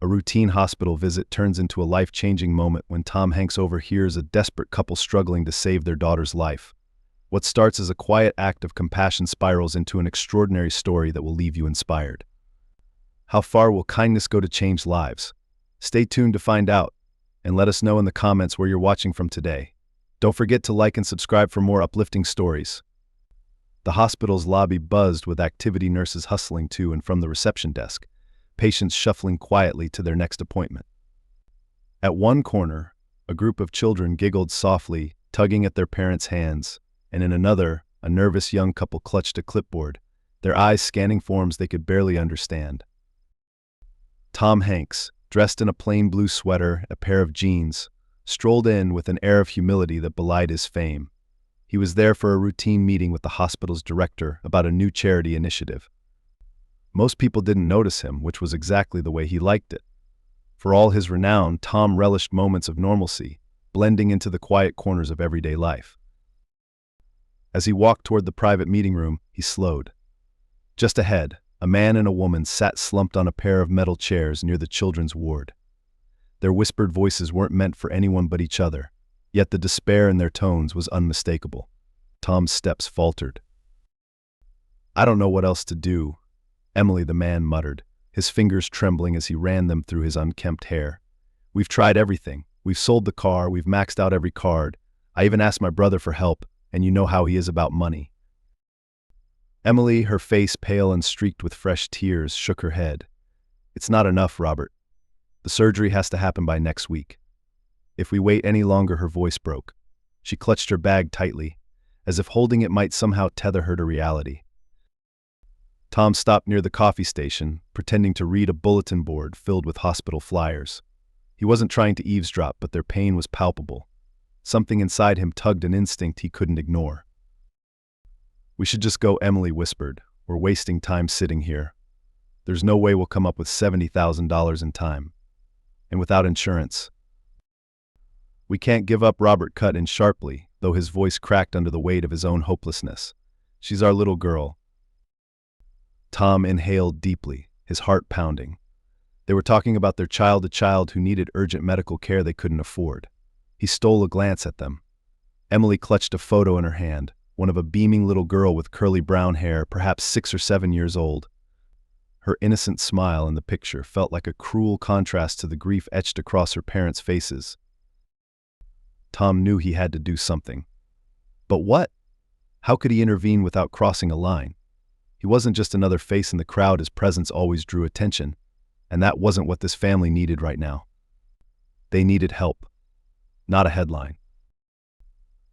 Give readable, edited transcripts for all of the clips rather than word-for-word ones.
A routine hospital visit turns into a life-changing moment when Tom Hanks overhears a desperate couple struggling to save their daughter's life. What starts as a quiet act of compassion spirals into an extraordinary story that will leave you inspired. How far will kindness go to change lives? Stay tuned to find out, and let us know in the comments where you're watching from today. Don't forget to like and subscribe for more uplifting stories. The hospital's lobby buzzed with activity, nurses hustling to and from the reception desk, patients shuffling quietly to their next appointment. At one corner, a group of children giggled softly, tugging at their parents' hands, and in another, a nervous young couple clutched a clipboard, their eyes scanning forms they could barely understand. Tom Hanks, dressed in a plain blue sweater and a pair of jeans, strolled in with an air of humility that belied his fame. He was there for a routine meeting with the hospital's director about a new charity initiative. Most people didn't notice him, which was exactly the way he liked it. For all his renown, Tom relished moments of normalcy, blending into the quiet corners of everyday life. As he walked toward the private meeting room, he slowed. Just ahead, a man and a woman sat slumped on a pair of metal chairs near the children's ward. Their whispered voices weren't meant for anyone but each other, yet the despair in their tones was unmistakable. Tom's steps faltered. "I don't know what else to do," Emily, the man, muttered, his fingers trembling as he ran them through his unkempt hair. "We've tried everything. We've sold the car, we've maxed out every card. I even asked my brother for help, and you know how he is about money." Emily, her face pale and streaked with fresh tears, shook her head. "It's not enough, Robert. The surgery has to happen by next week. If we wait any longer," her voice broke. She clutched her bag tightly, as if holding it might somehow tether her to reality. Tom stopped near the coffee station, pretending to read a bulletin board filled with hospital flyers. He wasn't trying to eavesdrop, but their pain was palpable. Something inside him tugged an instinct he couldn't ignore. "We should just go," Emily whispered. "We're wasting time sitting here. There's no way we'll come up with $70,000 in time. And without insurance." "We can't give up," Robert cut in sharply, though his voice cracked under the weight of his own hopelessness. "She's our little girl." Tom inhaled deeply, his heart pounding. They were talking about their child, a child who needed urgent medical care they couldn't afford. He stole a glance at them. Emily clutched a photo in her hand, one of a beaming little girl with curly brown hair, perhaps 6 or 7 years old. Her innocent smile in the picture felt like a cruel contrast to the grief etched across her parents' faces. Tom knew he had to do something. But what? How could he intervene without crossing a line? He wasn't just another face in the crowd, his presence always drew attention, and that wasn't what this family needed right now. They needed help, not a headline.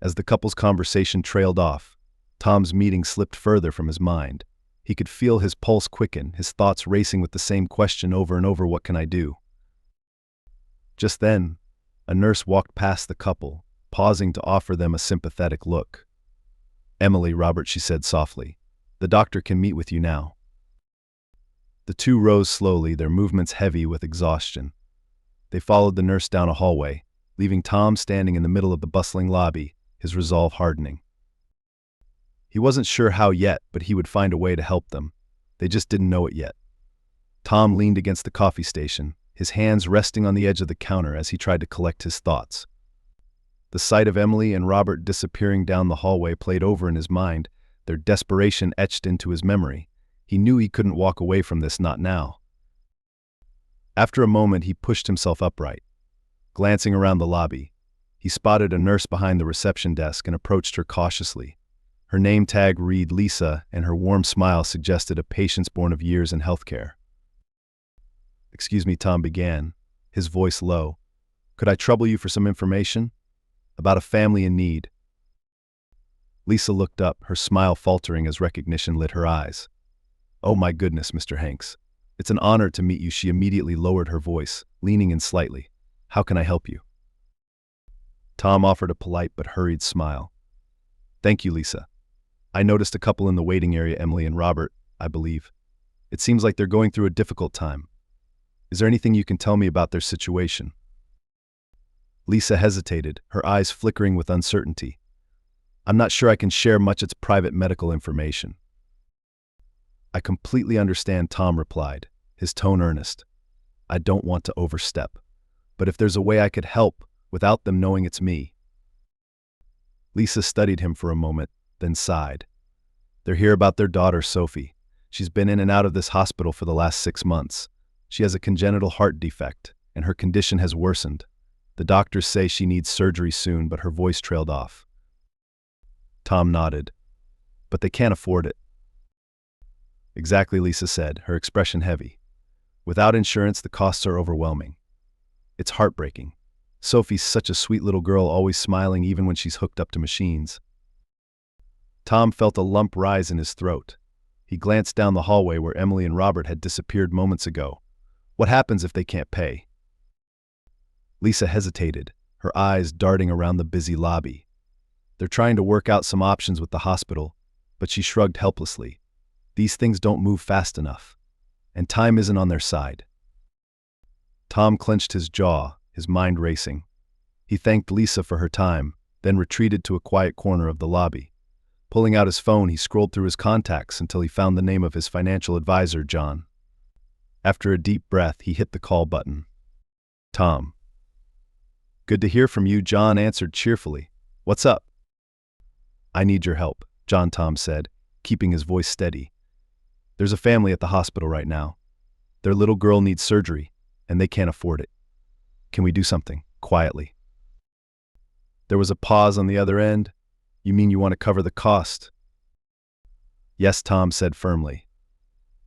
As the couple's conversation trailed off, Tom's meeting slipped further from his mind. He could feel his pulse quicken, his thoughts racing with the same question over and over: what can I do? Just then, a nurse walked past the couple, pausing to offer them a sympathetic look. "Emily, Robert," she said softly, "the doctor can meet with you now." The two rose slowly, their movements heavy with exhaustion. They followed the nurse down a hallway, leaving Tom standing in the middle of the bustling lobby, his resolve hardening. He wasn't sure how yet, but he would find a way to help them. They just didn't know it yet. Tom leaned against the coffee station, his hands resting on the edge of the counter as he tried to collect his thoughts. The sight of Emily and Robert disappearing down the hallway played over in his mind, their desperation etched into his memory. He knew he couldn't walk away from this, not now. After a moment, he pushed himself upright. Glancing around the lobby, he spotted a nurse behind the reception desk and approached her cautiously. Her name tag read Lisa, and her warm smile suggested a patience born of years in healthcare. "Excuse me," Tom began, his voice low. "Could I trouble you for some information? About a family in need." Lisa looked up, her smile faltering as recognition lit her eyes. "Oh my goodness, Mr. Hanks. It's an honor to meet you." She immediately lowered her voice, leaning in slightly. "How can I help you?" Tom offered a polite but hurried smile. "Thank you, Lisa. I noticed a couple in the waiting area, Emily and Robert, I believe. It seems like they're going through a difficult time. Is there anything you can tell me about their situation?" Lisa hesitated, her eyes flickering with uncertainty. "I'm not sure I can share much. It's private medical information." "I completely understand," Tom replied, his tone earnest. I don't want to overstep. But if there's a way I could help without them knowing it's me. Lisa studied him for a moment, then sighed. They're here about their daughter, Sophie. She's been in and out of this hospital for the last 6 months. She has a congenital heart defect, and her condition has worsened. The doctors say she needs surgery soon, but her voice trailed off. Tom nodded. But they can't afford it. Exactly, Lisa said, her expression heavy. Without insurance, the costs are overwhelming. It's heartbreaking. Sophie's such a sweet little girl, always smiling even when she's hooked up to machines. Tom felt a lump rise in his throat. He glanced down the hallway where Emily and Robert had disappeared moments ago. What happens if they can't pay? Lisa hesitated, her eyes darting around the busy lobby. They're trying to work out some options with the hospital, but she shrugged helplessly. These things don't move fast enough, and time isn't on their side. Tom clenched his jaw, his mind racing. He thanked Lisa for her time, then retreated to a quiet corner of the lobby. Pulling out his phone, he scrolled through his contacts until he found the name of his financial advisor, John. After a deep breath, he hit the call button. Tom. Good to hear from you, John answered cheerfully. What's up? I need your help, Tom said, keeping his voice steady. There's a family at the hospital right now. Their little girl needs surgery, and they can't afford it. Can we do something, quietly? There was a pause on the other end. You mean you want to cover the cost? Yes, Tom said firmly.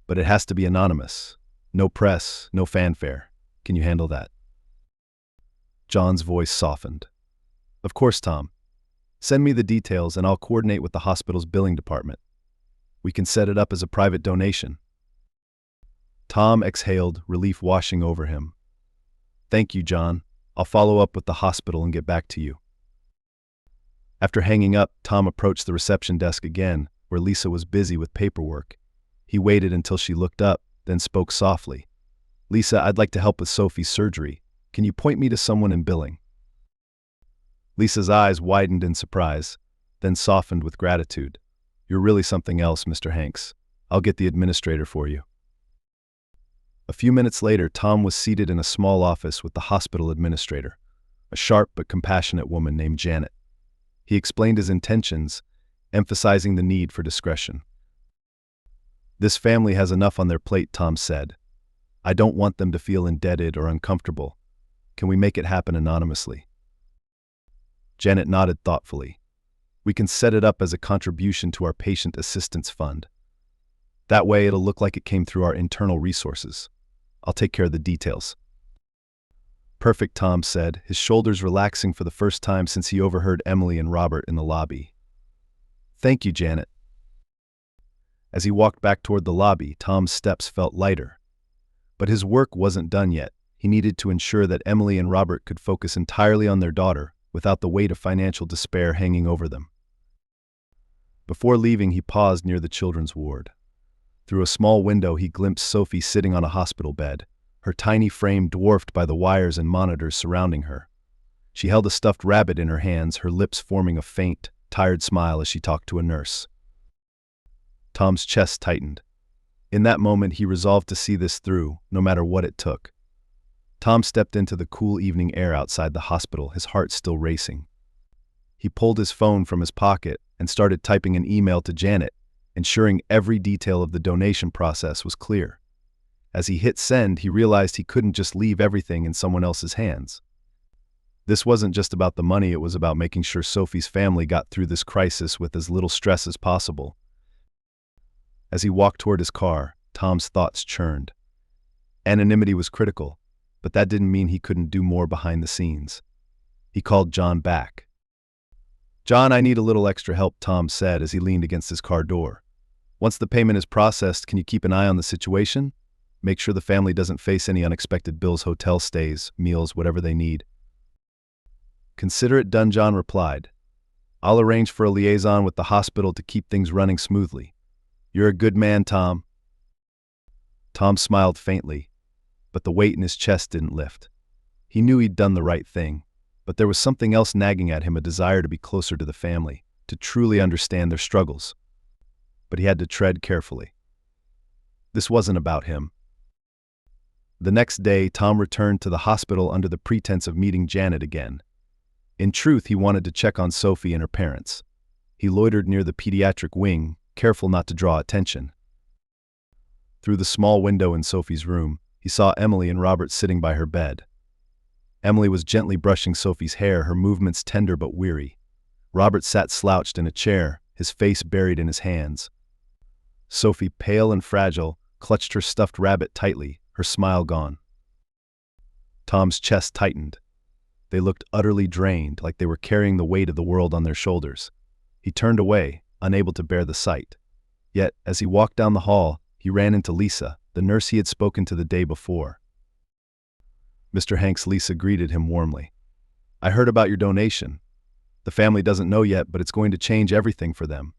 But it has to be anonymous. No press, no fanfare. Can you handle that? John's voice softened. Of course, Tom. Send me the details and I'll coordinate with the hospital's billing department. We can set it up as a private donation. Tom exhaled, relief washing over him. Thank you, John. I'll follow up with the hospital and get back to you. After hanging up, Tom approached the reception desk again, where Lisa was busy with paperwork. He waited until she looked up, then spoke softly. Lisa, I'd like to help with Sophie's surgery. Can you point me to someone in billing? Lisa's eyes widened in surprise, then softened with gratitude. You're really something else, Mr. Hanks. I'll get the administrator for you. A few minutes later, Tom was seated in a small office with the hospital administrator, a sharp but compassionate woman named Janet. He explained his intentions, emphasizing the need for discretion. This family has enough on their plate, Tom said. I don't want them to feel indebted or uncomfortable. Can we make it happen anonymously? Janet nodded thoughtfully. We can set it up as a contribution to our patient assistance fund. That way it'll look like it came through our internal resources. I'll take care of the details. Perfect, Tom said, his shoulders relaxing for the first time since he overheard Emily and Robert in the lobby. Thank you, Janet. As he walked back toward the lobby, Tom's steps felt lighter. But his work wasn't done yet. He needed to ensure that Emily and Robert could focus entirely on their daughter without the weight of financial despair hanging over them. Before leaving, he paused near the children's ward. Through a small window, he glimpsed Sophie sitting on a hospital bed, her tiny frame dwarfed by the wires and monitors surrounding her. She held a stuffed rabbit in her hands, her lips forming a faint, tired smile as she talked to a nurse. Tom's chest tightened. In that moment, he resolved to see this through, no matter what it took. Tom stepped into the cool evening air outside the hospital, his heart still racing. He pulled his phone from his pocket and started typing an email to Janet, ensuring every detail of the donation process was clear. As he hit send, he realized he couldn't just leave everything in someone else's hands. This wasn't just about the money, it was about making sure Sophie's family got through this crisis with as little stress as possible. As he walked toward his car, Tom's thoughts churned. Anonymity was critical, but that didn't mean he couldn't do more behind the scenes. He called John back. John, I need a little extra help, Tom said as he leaned against his car door. Once the payment is processed, can you keep an eye on the situation? Make sure the family doesn't face any unexpected bills, hotel stays, meals, whatever they need. Consider it done, John replied. I'll arrange for a liaison with the hospital to keep things running smoothly. You're a good man, Tom. Tom smiled faintly, but the weight in his chest didn't lift. He knew he'd done the right thing, but there was something else nagging at him, a desire to be closer to the family, to truly understand their struggles. But he had to tread carefully. This wasn't about him. The next day, Tom returned to the hospital under the pretense of meeting Janet again. In truth, he wanted to check on Sophie and her parents. He loitered near the pediatric wing, careful not to draw attention. Through the small window in Sophie's room, he saw Emily and Robert sitting by her bed. Emily was gently brushing Sophie's hair, her movements tender but weary. Robert sat slouched in a chair, his face buried in his hands. Sophie, pale and fragile, clutched her stuffed rabbit tightly, her smile gone. Tom's chest tightened. They looked utterly drained, like they were carrying the weight of the world on their shoulders. He turned away, unable to bear the sight. Yet, as he walked down the hall, he ran into Lisa, the nurse he had spoken to the day before. Mr. Hanks, Lisa greeted him warmly. "I heard about your donation. The family doesn't know yet, but it's going to change everything for them."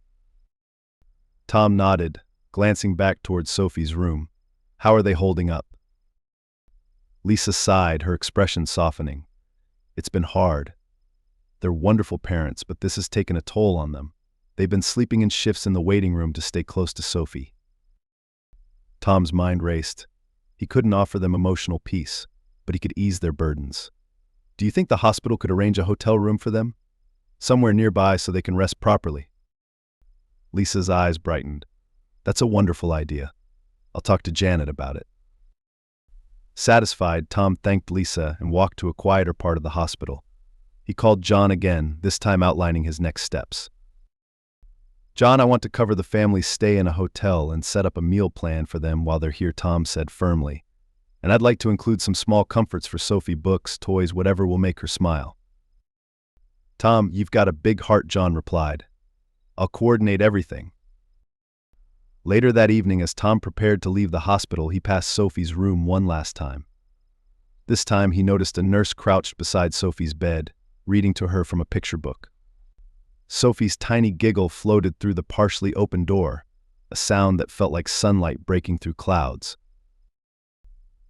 Tom nodded, glancing back towards Sophie's room. "How are they holding up?" Lisa sighed, her expression softening. "It's been hard. They're wonderful parents, but this has taken a toll on them. They've been sleeping in shifts in the waiting room to stay close to Sophie." Tom's mind raced. He couldn't offer them emotional peace, but he could ease their burdens. "Do you think the hospital could arrange a hotel room for them? Somewhere nearby so they can rest properly?" Lisa's eyes brightened. "That's a wonderful idea. I'll talk to Janet about it." Satisfied, Tom thanked Lisa and walked to a quieter part of the hospital. He called John again, this time outlining his next steps. "John, I want to cover the family's stay in a hotel and set up a meal plan for them while they're here," Tom said firmly. "And I'd like to include some small comforts for Sophie, books, toys, whatever will make her smile." "Tom, you've got a big heart," John replied. "I'll coordinate everything." Later that evening, as Tom prepared to leave the hospital, he passed Sophie's room one last time. This time he noticed a nurse crouched beside Sophie's bed, reading to her from a picture book. Sophie's tiny giggle floated through the partially open door, a sound that felt like sunlight breaking through clouds.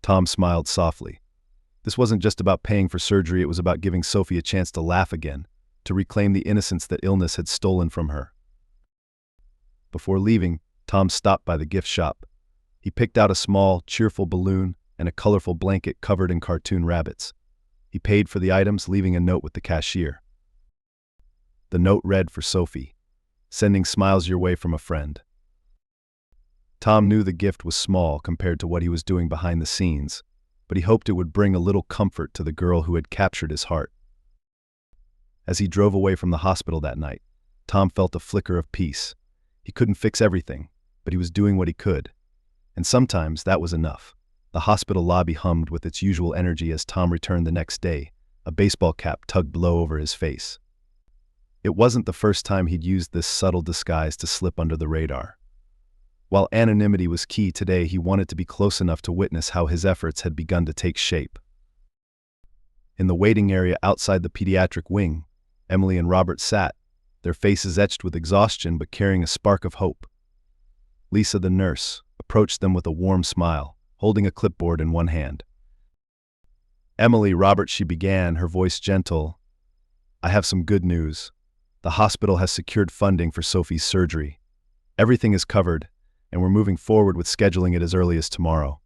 Tom smiled softly. This wasn't just about paying for surgery, it was about giving Sophie a chance to laugh again, to reclaim the innocence that illness had stolen from her. Before leaving, Tom stopped by the gift shop. He picked out a small, cheerful balloon and a colorful blanket covered in cartoon rabbits. He paid for the items, leaving a note with the cashier. The note read, "For Sophie, sending smiles your way from a friend." Tom knew the gift was small compared to what he was doing behind the scenes, but he hoped it would bring a little comfort to the girl who had captured his heart. As he drove away from the hospital that night, Tom felt a flicker of peace. He couldn't fix everything, but he was doing what he could. And sometimes that was enough. The hospital lobby hummed with its usual energy as Tom returned the next day, a baseball cap tugged low over his face. It wasn't the first time he'd used this subtle disguise to slip under the radar. While anonymity was key, today he wanted to be close enough to witness how his efforts had begun to take shape. In the waiting area outside the pediatric wing, Emily and Robert sat, their faces etched with exhaustion but carrying a spark of hope. Lisa, the nurse, approached them with a warm smile, holding a clipboard in one hand. "Emily, Robert," she began, her voice gentle, "I have some good news. The hospital has secured funding for Sophie's surgery. Everything is covered, and we're moving forward with scheduling it as early as tomorrow."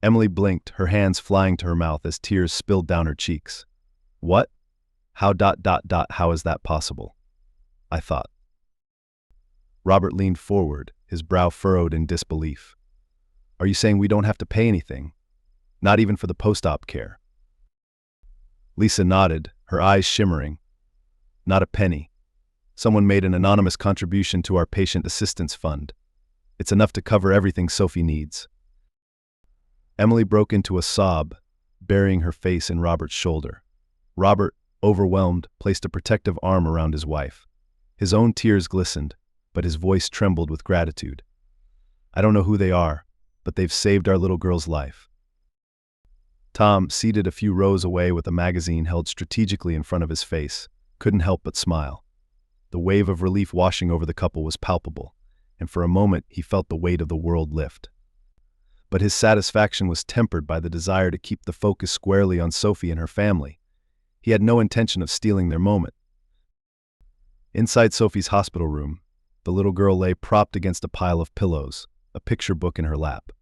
Emily blinked, her hands flying to her mouth as tears spilled down her cheeks. "What? How ... how is that possible? I thought." Robert leaned forward, his brow furrowed in disbelief. "Are you saying we don't have to pay anything? Not even for the post-op care?" Lisa nodded, her eyes shimmering. "Not a penny. Someone made an anonymous contribution to our patient assistance fund. It's enough to cover everything Sophie needs." Emily broke into a sob, burying her face in Robert's shoulder. Robert, overwhelmed, placed a protective arm around his wife. His own tears glistened, but his voice trembled with gratitude. "I don't know who they are, but they've saved our little girl's life." Tom, seated a few rows away with a magazine held strategically in front of his face, couldn't help but smile. The wave of relief washing over the couple was palpable, and for a moment he felt the weight of the world lift. But his satisfaction was tempered by the desire to keep the focus squarely on Sophie and her family. He had no intention of stealing their moment. Inside Sophie's hospital room, the little girl lay propped against a pile of pillows, a picture book in her lap.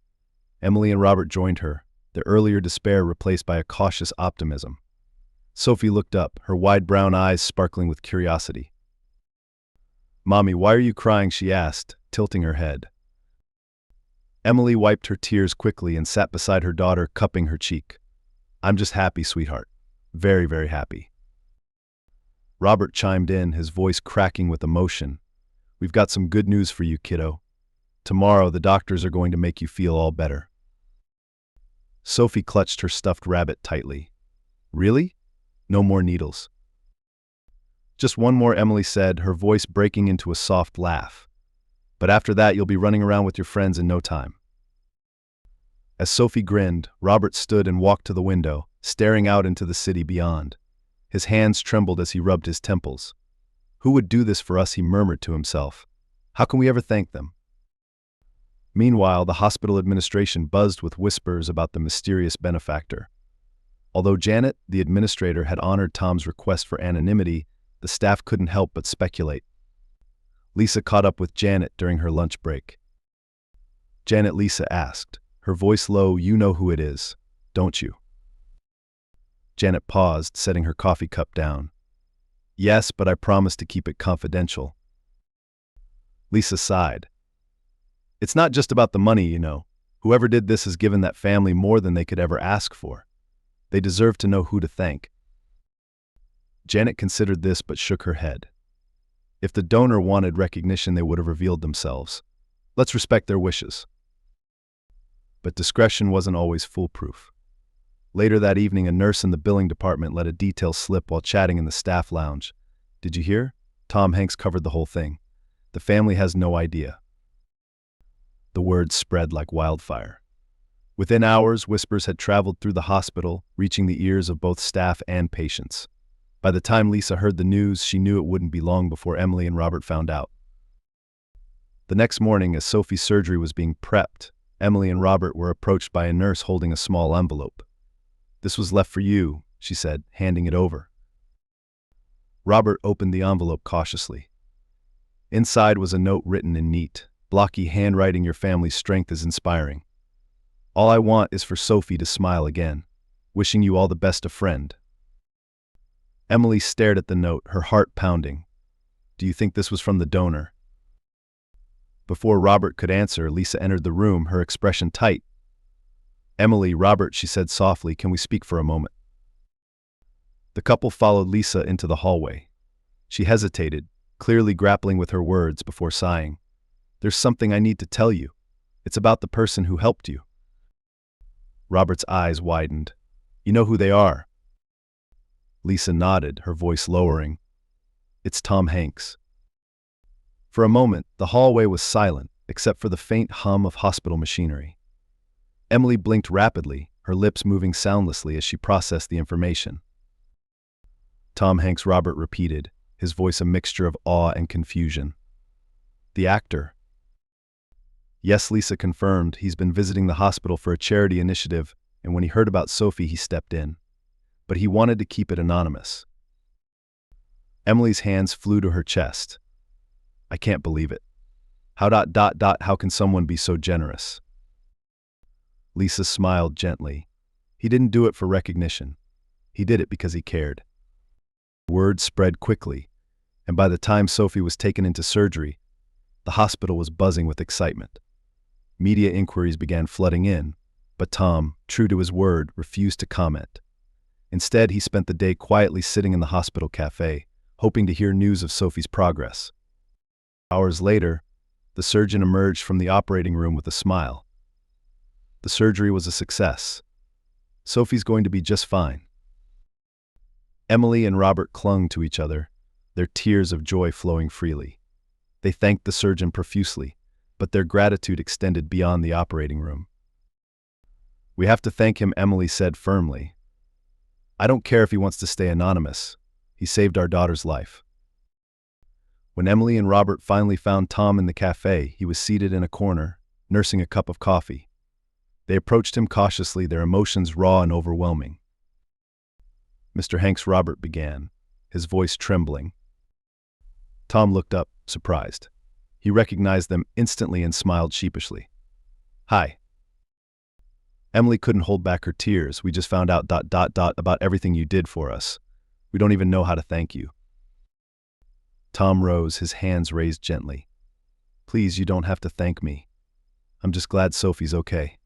Emily and Robert joined her, their earlier despair replaced by a cautious optimism. Sophie looked up, her wide brown eyes sparkling with curiosity. "Mommy, why are you crying?" she asked, tilting her head. Emily wiped her tears quickly and sat beside her daughter, cupping her cheek. "I'm just happy, sweetheart. Very, very happy." Robert chimed in, his voice cracking with emotion. "We've got some good news for you, kiddo. Tomorrow, the doctors are going to make you feel all better." Sophie clutched her stuffed rabbit tightly. "Really? No more needles?" "Just one more," Emily said, her voice breaking into a soft laugh. "But after that, you'll be running around with your friends in no time." As Sophie grinned, Robert stood and walked to the window, staring out into the city beyond. His hands trembled as he rubbed his temples. "Who would do this for us?" he murmured to himself. "How can we ever thank them?" Meanwhile, the hospital administration buzzed with whispers about the mysterious benefactor. Although Janet, the administrator, had honored Tom's request for anonymity, the staff couldn't help but speculate. Lisa caught up with Janet during her lunch break. "Janet," Lisa asked, her voice low, "you know who it is, don't you?" Janet paused, setting her coffee cup down. "Yes, but I promised to keep it confidential." Lisa sighed. "It's not just about the money, you know. Whoever did this has given that family more than they could ever ask for. They deserve to know who to thank." Janet considered this but shook her head. If the donor wanted recognition, they would have revealed themselves. Let's respect their wishes. But discretion wasn't always foolproof. Later that evening, a nurse in the billing department let a detail slip while chatting in the staff lounge. "Did you hear? Tom Hanks covered the whole thing. The family has no idea." The word spread like wildfire. Within hours, whispers had traveled through the hospital, reaching the ears of both staff and patients. By the time Lisa heard the news, she knew it wouldn't be long before Emily and Robert found out. The next morning, as Sophie's surgery was being prepped, Emily and Robert were approached by a nurse holding a small envelope. "This was left for you," she said, handing it over. Robert opened the envelope cautiously. Inside was a note written in neat, blocky handwriting. "Your family's strength is inspiring. All I want is for Sophie to smile again. Wishing you all the best, a friend." Emily stared at the note, her heart pounding. "Do you think this was from the donor?" Before Robert could answer, Lisa entered the room, her expression tight. "Emily, Robert," she said softly, "can we speak for a moment?" The couple followed Lisa into the hallway. She hesitated, clearly grappling with her words before sighing. "There's something I need to tell you. It's about the person who helped you." Robert's eyes widened. "You know who they are?" Lisa nodded, her voice lowering. "It's Tom Hanks." For a moment, the hallway was silent, except for the faint hum of hospital machinery. Emily blinked rapidly, her lips moving soundlessly as she processed the information. "Tom Hanks," Robert repeated, his voice a mixture of awe and confusion. "The actor?" "Yes," Lisa confirmed. "He's been visiting the hospital for a charity initiative, and when he heard about Sophie, he stepped in. But he wanted to keep it anonymous." Emily's hands flew to her chest. "I can't believe it. How can someone be so generous?" Lisa smiled gently. "He didn't do it for recognition. He did it because he cared." Word spread quickly, and by the time Sophie was taken into surgery, the hospital was buzzing with excitement. Media inquiries began flooding in, but Tom, true to his word, refused to comment. Instead, he spent the day quietly sitting in the hospital cafe, hoping to hear news of Sophie's progress. Hours later, the surgeon emerged from the operating room with a smile. The surgery was a success. Sophie's going to be just fine. Emily and Robert clung to each other, their tears of joy flowing freely. They thanked the surgeon profusely, but their gratitude extended beyond the operating room. "We have to thank him," Emily said firmly. "I don't care if he wants to stay anonymous. He saved our daughter's life." When Emily and Robert finally found Tom in the cafe, he was seated in a corner, nursing a cup of coffee. They approached him cautiously, their emotions raw and overwhelming. "Mr. Hanks," Robert began, his voice trembling. Tom looked up, surprised. He recognized them instantly and smiled sheepishly. "Hi." Emily couldn't hold back her tears. We just found out ... about everything you did for us. We don't even know how to thank you. Tom rose, his hands raised gently. Please, you don't have to thank me. I'm just glad Sophie's okay.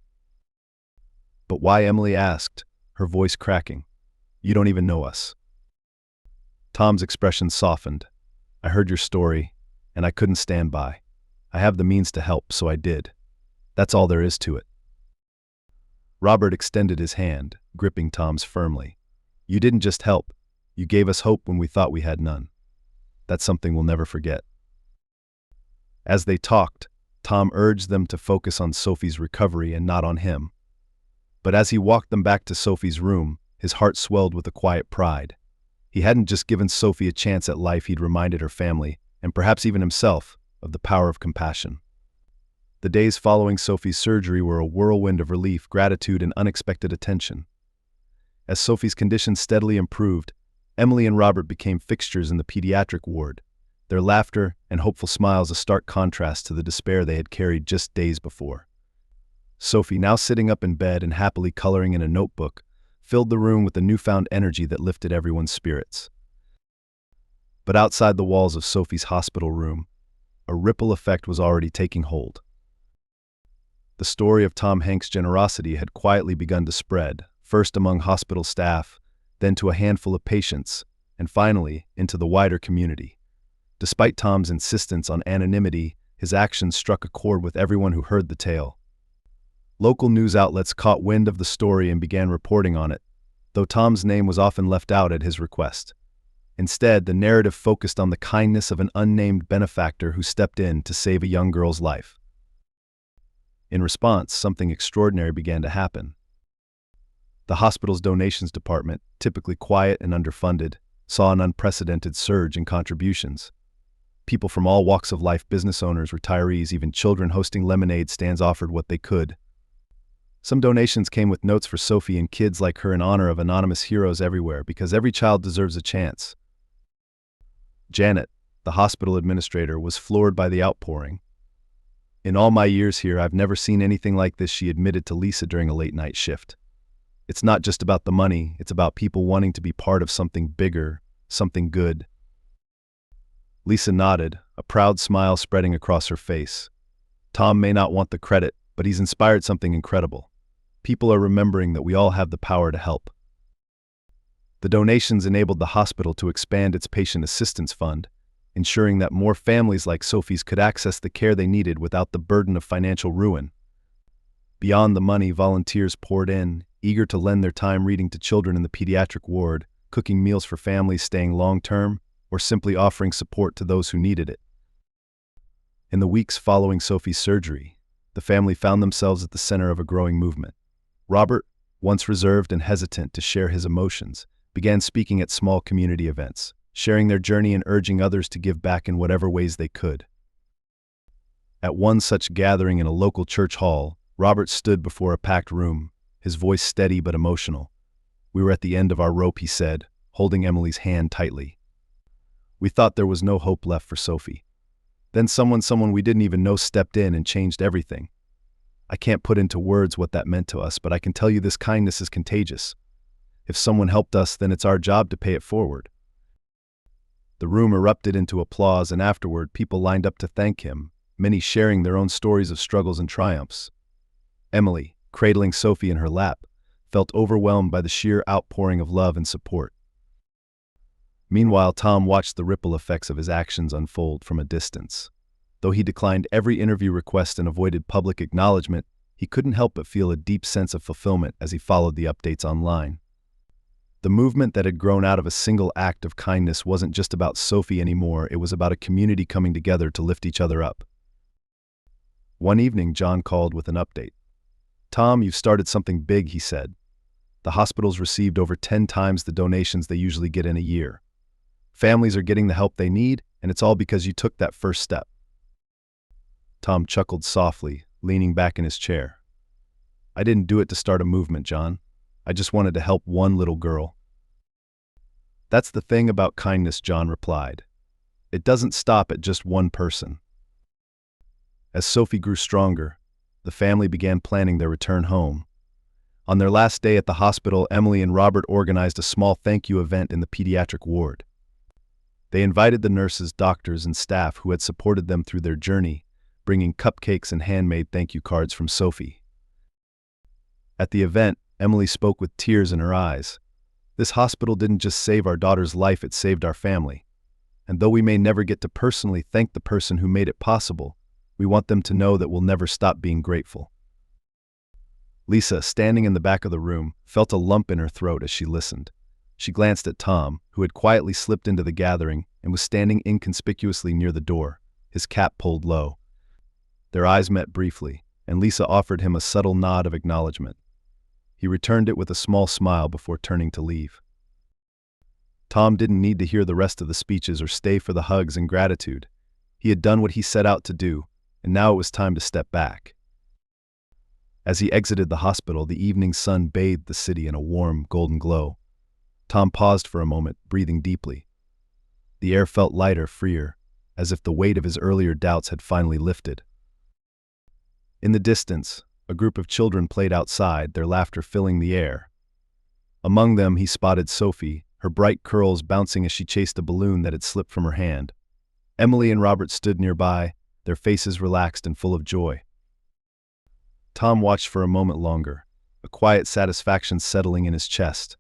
But why? Emily asked, her voice cracking. You don't even know us. Tom's expression softened. I heard your story, and I couldn't stand by. I have the means to help, so I did. That's all there is to it. Robert extended his hand, gripping Tom's firmly. You didn't just help, you gave us hope when we thought we had none. That's something we'll never forget. As they talked, Tom urged them to focus on Sophie's recovery and not on him. But as he walked them back to Sophie's room, his heart swelled with a quiet pride. He hadn't just given Sophie a chance at life, he'd reminded her family, and perhaps even himself, of the power of compassion. The days following Sophie's surgery were a whirlwind of relief, gratitude, and unexpected attention. As Sophie's condition steadily improved, Emily and Robert became fixtures in the pediatric ward, their laughter and hopeful smiles a stark contrast to the despair they had carried just days before. Sophie, now sitting up in bed and happily coloring in a notebook, filled the room with a newfound energy that lifted everyone's spirits. But outside the walls of Sophie's hospital room, a ripple effect was already taking hold. The story of Tom Hanks' generosity had quietly begun to spread, first among hospital staff, then to a handful of patients, and finally into the wider community. Despite Tom's insistence on anonymity, his actions struck a chord with everyone who heard the tale. Local news outlets caught wind of the story and began reporting on it, though Tom's name was often left out at his request. Instead, the narrative focused on the kindness of an unnamed benefactor who stepped in to save a young girl's life. In response, something extraordinary began to happen. The hospital's donations department, typically quiet and underfunded, saw an unprecedented surge in contributions. People from all walks of life, business owners, retirees, even children hosting lemonade stands offered what they could. Some donations came with notes for Sophie and kids like her in honor of anonymous heroes everywhere, because every child deserves a chance. Janet, the hospital administrator, was floored by the outpouring. In all my years here, I've never seen anything like this, she admitted to Lisa during a late-night shift. It's not just about the money, it's about people wanting to be part of something bigger, something good. Lisa nodded, a proud smile spreading across her face. Tom may not want the credit, but he's inspired something incredible. People are remembering that we all have the power to help. The donations enabled the hospital to expand its patient assistance fund, ensuring that more families like Sophie's could access the care they needed without the burden of financial ruin. Beyond the money, volunteers poured in, eager to lend their time reading to children in the pediatric ward, cooking meals for families staying long-term, or simply offering support to those who needed it. In the weeks following Sophie's surgery, the family found themselves at the center of a growing movement. Robert, once reserved and hesitant to share his emotions, began speaking at small community events, sharing their journey and urging others to give back in whatever ways they could. At one such gathering in a local church hall, Robert stood before a packed room, his voice steady but emotional. We were at the end of our rope, he said, holding Emily's hand tightly. We thought there was no hope left for Sophie. Then someone we didn't even know stepped in and changed everything. I can't put into words what that meant to us, but I can tell you this kindness is contagious. If someone helped us, then it's our job to pay it forward. The room erupted into applause, and afterward people lined up to thank him, many sharing their own stories of struggles and triumphs. Emily, cradling Sophie in her lap, felt overwhelmed by the sheer outpouring of love and support. Meanwhile, Tom watched the ripple effects of his actions unfold from a distance. Though he declined every interview request and avoided public acknowledgement, he couldn't help but feel a deep sense of fulfillment as he followed the updates online. The movement that had grown out of a single act of kindness wasn't just about Sophie anymore, it was about a community coming together to lift each other up. One evening, John called with an update. Tom, you've started something big, he said. The hospital's received over 10 times the donations they usually get in a year. Families are getting the help they need, and it's all because you took that first step. Tom chuckled softly, leaning back in his chair. I didn't do it to start a movement, John. I just wanted to help one little girl. That's the thing about kindness, John replied. It doesn't stop at just one person. As Sophie grew stronger, the family began planning their return home. On their last day at the hospital, Emily and Robert organized a small thank you event in the pediatric ward. They invited the nurses, doctors, and staff who had supported them through their journey, bringing cupcakes and handmade thank you cards from Sophie. At the event, Emily spoke with tears in her eyes. "This hospital didn't just save our daughter's life, it saved our family. And though we may never get to personally thank the person who made it possible, we want them to know that we'll never stop being grateful." Lisa, standing in the back of the room, felt a lump in her throat as she listened. She glanced at Tom, who had quietly slipped into the gathering and was standing inconspicuously near the door, his cap pulled low. Their eyes met briefly, and Lisa offered him a subtle nod of acknowledgement. He returned it with a small smile before turning to leave. Tom didn't need to hear the rest of the speeches or stay for the hugs and gratitude. He had done what he set out to do, and now it was time to step back. As he exited the hospital, the evening sun bathed the city in a warm, golden glow. Tom paused for a moment, breathing deeply. The air felt lighter, freer, as if the weight of his earlier doubts had finally lifted. In the distance, a group of children played outside, their laughter filling the air. Among them, he spotted Sophie, her bright curls bouncing as she chased a balloon that had slipped from her hand. Emily and Robert stood nearby, their faces relaxed and full of joy. Tom watched for a moment longer, a quiet satisfaction settling in his chest.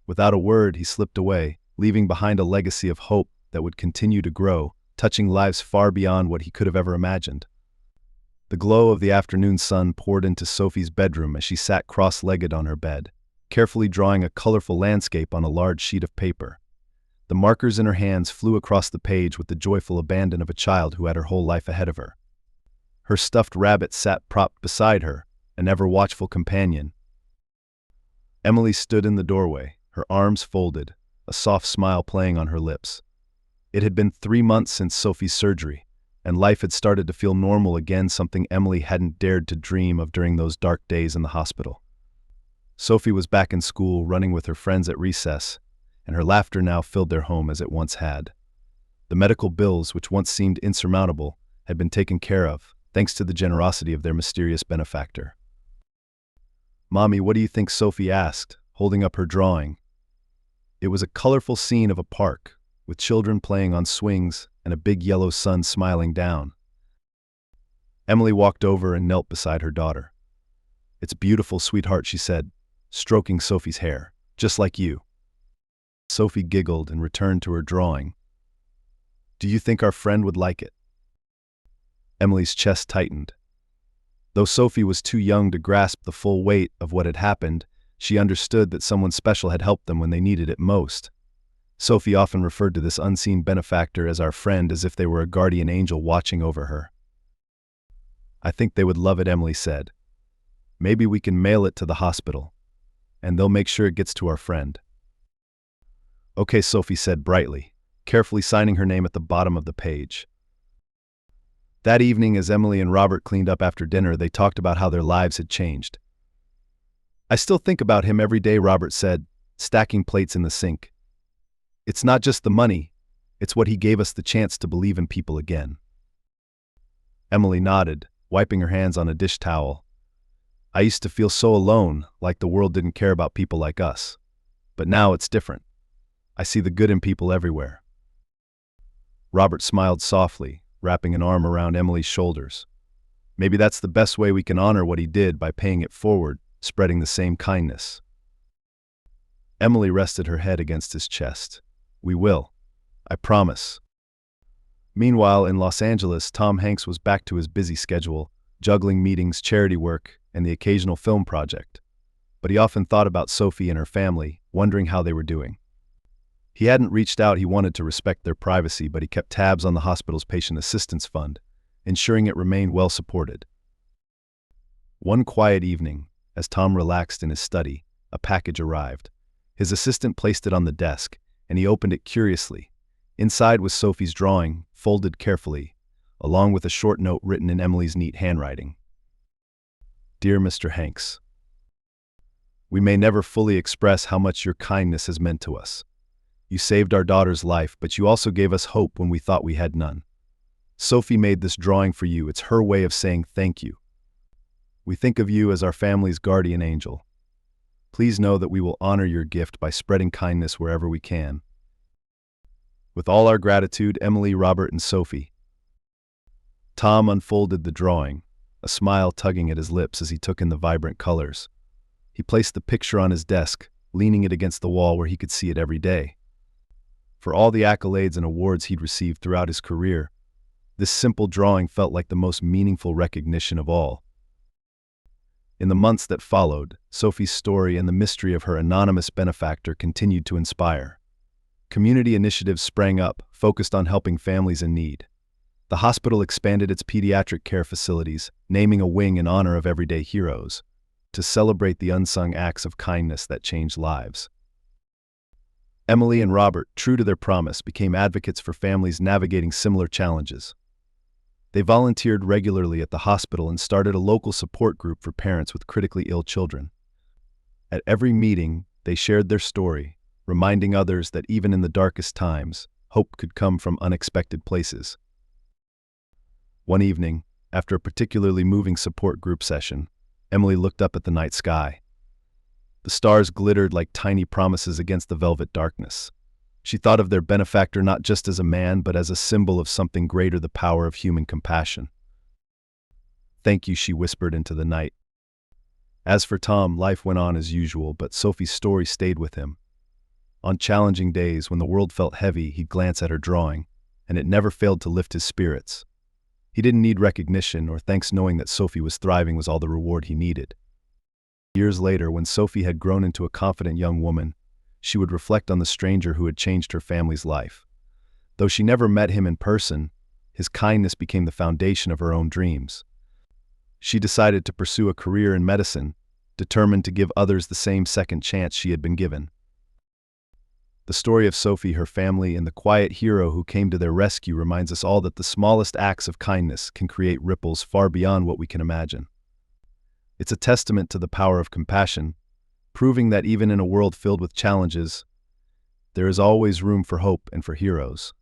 Without a word, he slipped away, leaving behind a legacy of hope that would continue to grow, touching lives far beyond what he could have ever imagined. The glow of the afternoon sun poured into Sophie's bedroom as she sat cross-legged on her bed, carefully drawing a colorful landscape on a large sheet of paper. The markers in her hands flew across the page with the joyful abandon of a child who had her whole life ahead of her. Her stuffed rabbit sat propped beside her, an ever-watchful companion. Emily stood in the doorway, her arms folded, a soft smile playing on her lips. It had been 3 months since Sophie's surgery, and life had started to feel normal again, something Emily hadn't dared to dream of during those dark days in the hospital. Sophie was back in school, running with her friends at recess, and her laughter now filled their home as it once had. The medical bills, which once seemed insurmountable, had been taken care of, thanks to the generosity of their mysterious benefactor. "Mommy, what do you think?" Sophie asked, holding up her drawing. It was a colorful scene of a park, with children playing on swings and a big yellow sun smiling down. Emily walked over and knelt beside her daughter. "It's beautiful, sweetheart," she said, stroking Sophie's hair, "just like you." Sophie giggled and returned to her drawing. "Do you think our friend would like it?" Emily's chest tightened. Though Sophie was too young to grasp the full weight of what had happened, she understood that someone special had helped them when they needed it most. Sophie often referred to this unseen benefactor as our friend, as if they were a guardian angel watching over her. "I think they would love it," Emily said. "Maybe we can mail it to the hospital, and they'll make sure it gets to our friend." "Okay," Sophie said brightly, carefully signing her name at the bottom of the page. That evening, as Emily and Robert cleaned up after dinner, they talked about how their lives had changed. "I still think about him every day," Robert said, stacking plates in the sink. "It's not just the money, it's what he gave us the chance to believe in people again." Emily nodded, wiping her hands on a dish towel. "I used to feel so alone, like the world didn't care about people like us. But now it's different. I see the good in people everywhere." Robert smiled softly, wrapping an arm around Emily's shoulders. "Maybe that's the best way we can honor what he did, by paying it forward, spreading the same kindness." Emily rested her head against his chest. "We will. I promise." Meanwhile, in Los Angeles, Tom Hanks was back to his busy schedule, juggling meetings, charity work, and the occasional film project. But he often thought about Sophie and her family, wondering how they were doing. He hadn't reached out. He wanted to respect their privacy, but he kept tabs on the hospital's patient assistance fund, ensuring it remained well supported. One quiet evening, as Tom relaxed in his study, a package arrived. His assistant placed it on the desk, and he opened it curiously. Inside was Sophie's drawing, folded carefully, along with a short note written in Emily's neat handwriting. "Dear Mr. Hanks, we may never fully express how much your kindness has meant to us. You saved our daughter's life, but you also gave us hope when we thought we had none. Sophie made this drawing for you. It's her way of saying thank you. We think of you as our family's guardian angel. Please know that we will honor your gift by spreading kindness wherever we can. With all our gratitude, Emily, Robert, and Sophie. Tom unfolded the drawing, a smile tugging at his lips as he took in the vibrant colors. He placed the picture on his desk, leaning it against the wall where he could see it every day. For all the accolades and awards he'd received throughout his career, this simple drawing felt like the most meaningful recognition of all. In the months that followed, Sophie's story and the mystery of her anonymous benefactor continued to inspire. Community initiatives sprang up, focused on helping families in need. The hospital expanded its pediatric care facilities, naming a wing in honor of everyday heroes, to celebrate the unsung acts of kindness that changed lives. Emily and Robert, true to their promise, became advocates for families navigating similar challenges. They volunteered regularly at the hospital and started a local support group for parents with critically ill children. At every meeting, they shared their story, reminding others that even in the darkest times, hope could come from unexpected places. One evening, after a particularly moving support group session, Emily looked up at the night sky. The stars glittered like tiny promises against the velvet darkness. She thought of their benefactor not just as a man, but as a symbol of something greater, the power of human compassion. "Thank you," she whispered into the night. As for Tom, life went on as usual, but Sophie's story stayed with him. On challenging days, when the world felt heavy, he'd glance at her drawing, and it never failed to lift his spirits. He didn't need recognition or thanks, knowing that Sophie was thriving was all the reward he needed. Years later, when Sophie had grown into a confident young woman, she would reflect on the stranger who had changed her family's life. Though she never met him in person, his kindness became the foundation of her own dreams. She decided to pursue a career in medicine, determined to give others the same second chance she had been given. The story of Sophie, her family, and the quiet hero who came to their rescue reminds us all that the smallest acts of kindness can create ripples far beyond what we can imagine. It's a testament to the power of compassion, proving that even in a world filled with challenges, there is always room for hope and for heroes.